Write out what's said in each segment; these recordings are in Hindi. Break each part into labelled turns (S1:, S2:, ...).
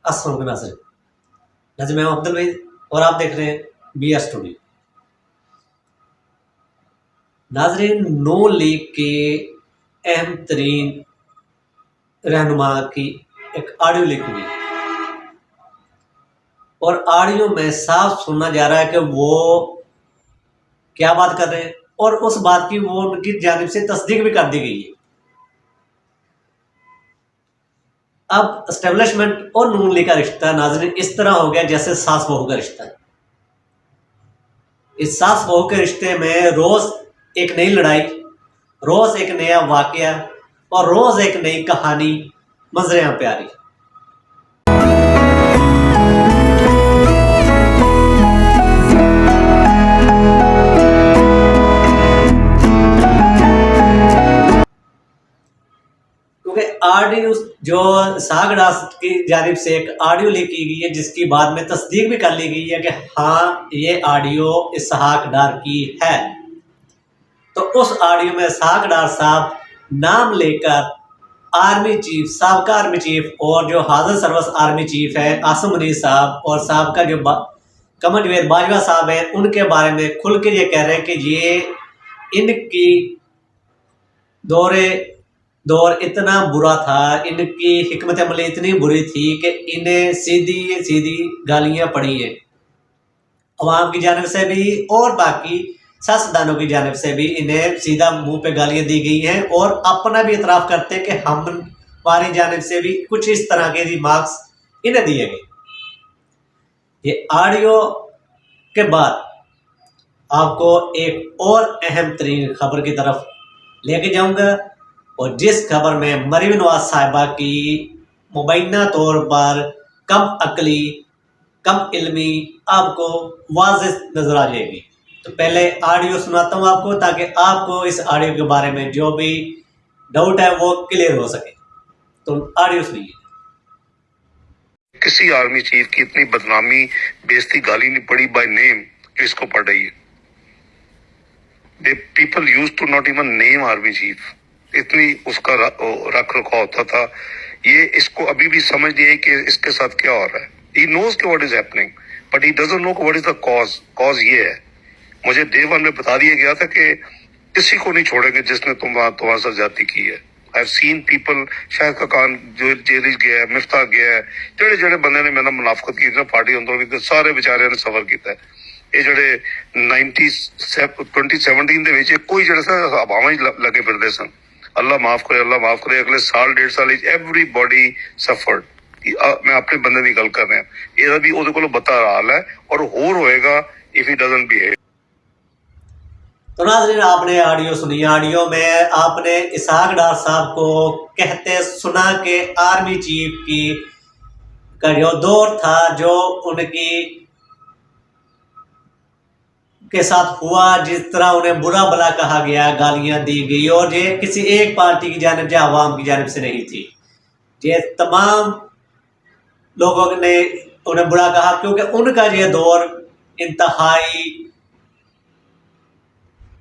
S1: अस्सलाम नाज़रीन, नाज़रीन मैं हूं अब्दुल वहीद और आप देख रहे हैं बी आर स्टूडियो। नाज़रीन, नून लीग के अहम तरीन रहनुमा की एक ऑडियो लीक हुई और ऑडियो में साफ सुनना जा रहा है कि वो क्या बात कर रहे हैं और उस बात की वो उनकी जानिब से तस्दीक भी कर दी गई है। अब एस्टेब्लिशमेंट और नून लीग का रिश्ता नाज़रीन इस तरह हो गया जैसे सास बहू का रिश्ता है। इस सास बहू के रिश्ते में रोज एक नई लड़ाई, रोज एक नया वाकया और रोज एक नई कहानी मंजरे यहाँ पे आ रही है। क्योंकि ऑडियो जो सागडास की जानिब से एक ऑडियो लीक की गई है जिसकी बाद में तस्दीक भी कर ली गई है कि हाँ ये ऑडियो इसहाक डार की है। तो उस ऑडियो में इसहाक डार साहब नाम लेकर आर्मी चीफ, साबका आर्मी चीफ और जो हाजिर सर्विस आर्मी चीफ है आसिम मुनीर साहब और साबका जो कमर जवेद बाजवा साहब हैं उनके बारे में खुल के ये कह रहे हैं कि ये इनकी दौर इतना बुरा था, इनकी हिकमत अमली इतनी बुरी थी कि इन्हें सीधी सीधी गालियां पड़ी हैं अवाम की जानिब से भी और बाकी सियासतदानों की जानिब से भी। इन्हें सीधा मुंह पे गालियां दी गई हैं और अपना भी इतराफ़ करते हैं कि हमारी जानिब से भी कुछ इस तरह के रिमार्क्स इन्हें दिए गए। ये ऑडियो के बाद आपको एक और अहम तरीन खबर की तरफ लेके जाऊंगा और जिस खबर में मरीम नवाज साहिबा की मुबैना तौर पर कम अकली, कम इल्मी आपको वाज़ेह नजर आ जाएगी। तो पहले ऑडियो सुनाता हूँ आपको ताकि आपको इस ऑडियो के बारे में जो भी डाउट है वो क्लियर हो सके। तो ऑडियो सुनिए।
S2: किसी आर्मी चीफ की इतनी बदनामी, बेइज्जती, गाली नहीं पड़ी बाय नेम इसको पड़ रही है। They people use to not even name army chief, इतनी उसका रख रखा होता था। ये इसको अभी भी समझ नहीं है कि इसके साथ क्या हो रहा है। ही नोज कि what is happening but he doesn't know what is the cause. Cause ये है, मुझे डे वन में बता दिया गया था कि किसी को नहीं छोड़ेंगे जिसने तुम्हारे साथ ज्यादती की है। I have seen people, Shahid Khan जो जेल गया है, मिफ्ता गया है, जेड़े जेड़े बंदे ने मैंने मुनाफकत की ना पार्टी अंदर सारे बेचारे ने सफर किया है। ਇਹ ਜਿਹੜੇ 2017 ਦੇ ਵਿੱਚ ਕੋਈ ਜਿਹੜੇ ਸਾ ਹਵਾਵਾਂ ਹੀ ਲੱਗੇ ਫਿਰਦੇ ਸਨ। ਅੱਲਾ ਮਾਫ करे, अल्लाह माफ करे। अगले साल डेढ़ साल एवरीबॉडी सफर्ड। मैं अपने बंदे की गल कर रहा ਇਹਦਾ ਵੀ ਉਹਦੇ ਕੋਲੋਂ ਬਤਾ ਹਾਲ है और होर होएगा इफ ही डजंट बिहेव।
S1: तो नाज़रीन आपने ऑडियो सुनी। ऑडियो में आपने इसहाक डार साहब को कहते सुना कि आर्मी चीफ की का जो दौर था, जो उनकी के साथ हुआ, जिस तरह उन्हें बुरा भला कहा गया, गालियां दी गई और ये किसी एक पार्टी की जानिब या अवाम की जानिब से नहीं थी। ये तमाम लोगों ने उन्हें बुरा कहा क्योंकि उनका ये दौर इंतहाई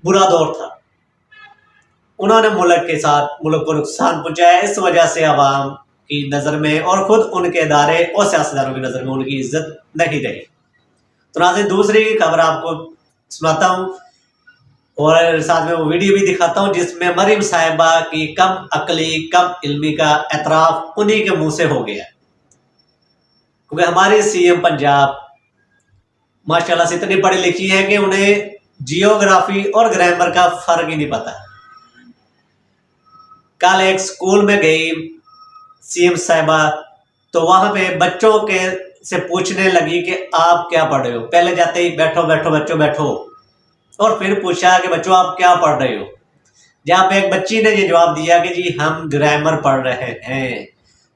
S1: बुरा दौर था। उन्होंने मुल्क के साथ मुल्क को नुकसान पहुंचाया। इस वजह से अवाम की नज़र में और खुद उनके इदारे और सियासतदानों की नज़र में उनकी इज्जत नहीं रही। तो नाज़रीन दूसरी खबर आपको सुनाता हूँ और साथ में वो वीडियो भी दिखाता हूँ जिसमें मरीम साहिबा की कम अकली, कम इल्मी का एतराफ़ उन्हीं के मुंह से हो गया। क्योंकि हमारी सीएम पंजाब माशाल्लाह से इतनी पढ़ी लिखी है कि उन्हें जियोग्राफी और ग्रामर का फर्क ही नहीं पता। कल एक स्कूल में गई सीएम साहिबा तो वहां पे बच्चों के से पूछने लगी कि आप क्या पढ़ रहे हो। पहले जाते ही बैठो बैठो बच्चों बैठो और फिर पूछा कि बच्चों आप क्या पढ़ रहे हो। जहाँ पे एक बच्ची ने ये जवाब दिया कि जी हम ग्रामर पढ़ रहे हैं,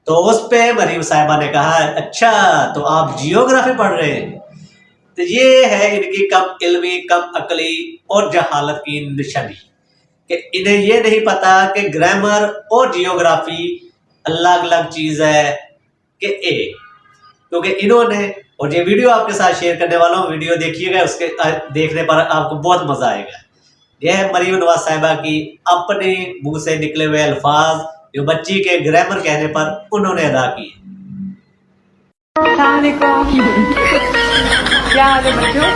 S1: तो उस पे मरीम साहिबा ने कहा अच्छा तो आप जियोग्राफी पढ़ रहे हैं। तो ये है इनकी कम इल्मी, कम अकली और जहालत की निशानी कि इन्हें ये नहीं पता कि ग्रामर और जियोग्राफी अलग अलग चीज़ है कि एक। क्योंकि इन्होंने, और ये वीडियो आपके साथ शेयर करने वाला हूँ, वीडियो देखिएगा, उसके देखने पर आपको बहुत मज़ा आएगा। यह है मरीम नवाज साहिबा की अपने मुंह से निकले हुए अल्फाज जो बच्ची के ग्रामर कहने पर उन्होंने अदा किए।
S3: अस्सलामुअलैकुम। क्या हाल है बच्चों?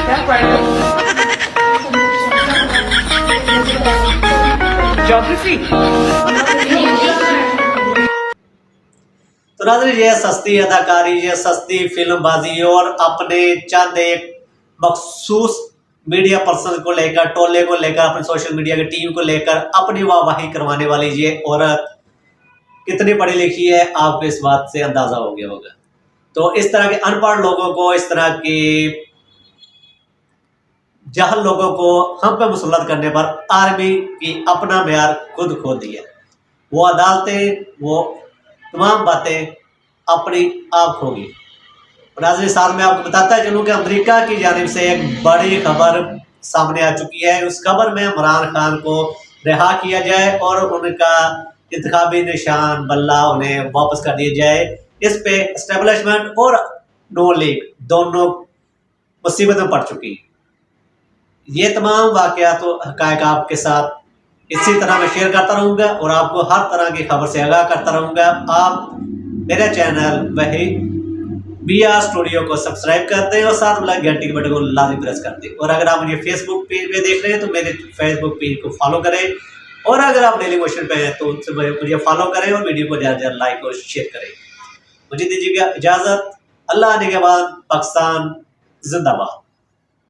S3: क्या पढ़ रहे हो? ज्योग्राफी।
S1: तो नाज़रीन, ये सस्ती अदाकारी, ये सस्ती फिल्मबाजी और अपने चंद एक मखसूस मीडिया पर्सन को लेकर, टोले को लेकर, अपने सोशल मीडिया की टीम को लेकर अपनी वाहवाही करवाने वाली ये औरत कितनी पढ़ी लिखी है, आपको इस बात से अंदाजा हो गया होगा। तो इस तरह के अनपढ़ लोगों को, इस तरह के जाहल लोगों को हम पे मुसल्लत करने पर आर्मी की अपना म्यार खुद खो दिया। वो अदालतें, वो तमाम बातें अपनी आप होगी। नाज़रीन, साथ में आपको बताता चलूँ कि अमेरिका की जानिब से एक बड़ी खबर सामने आ चुकी है। उस खबर में इमरान खान को रिहा किया जाए और उनका इंतखाबी निशान बल्ला उन्हें वापस कर दिया जाए। इस पे एस्टेब्लिशमेंट और नो लीग दोनों मुसीबत में पड़ चुकी। ये तमाम वाक़यात तो हक़ाइक़ आपके साथ इसी तरह मैं शेयर करता रहूँगा और आपको हर तरह की खबर से आगाह करता रहूँगा। आप मेरे चैनल वही BR स्टूडियो को सब्सक्राइब कर दें और साथ में घंटी के बटन को लाजमी प्रेस कर दें। और अगर आप मुझे फेसबुक पेज पे देख रहे हैं तो मेरे फेसबुक पेज को फॉलो करें, और अगर आप डेली मोशन पे हैं तो उनसे मुझे फॉलो करें और वीडियो को ज़्यादा से ज़्यादा लाइक और शेयर करें। मुझे दीजिएगा इजाज़त। अल्लाह निगहबान। पाकिस्तान जिंदाबाद।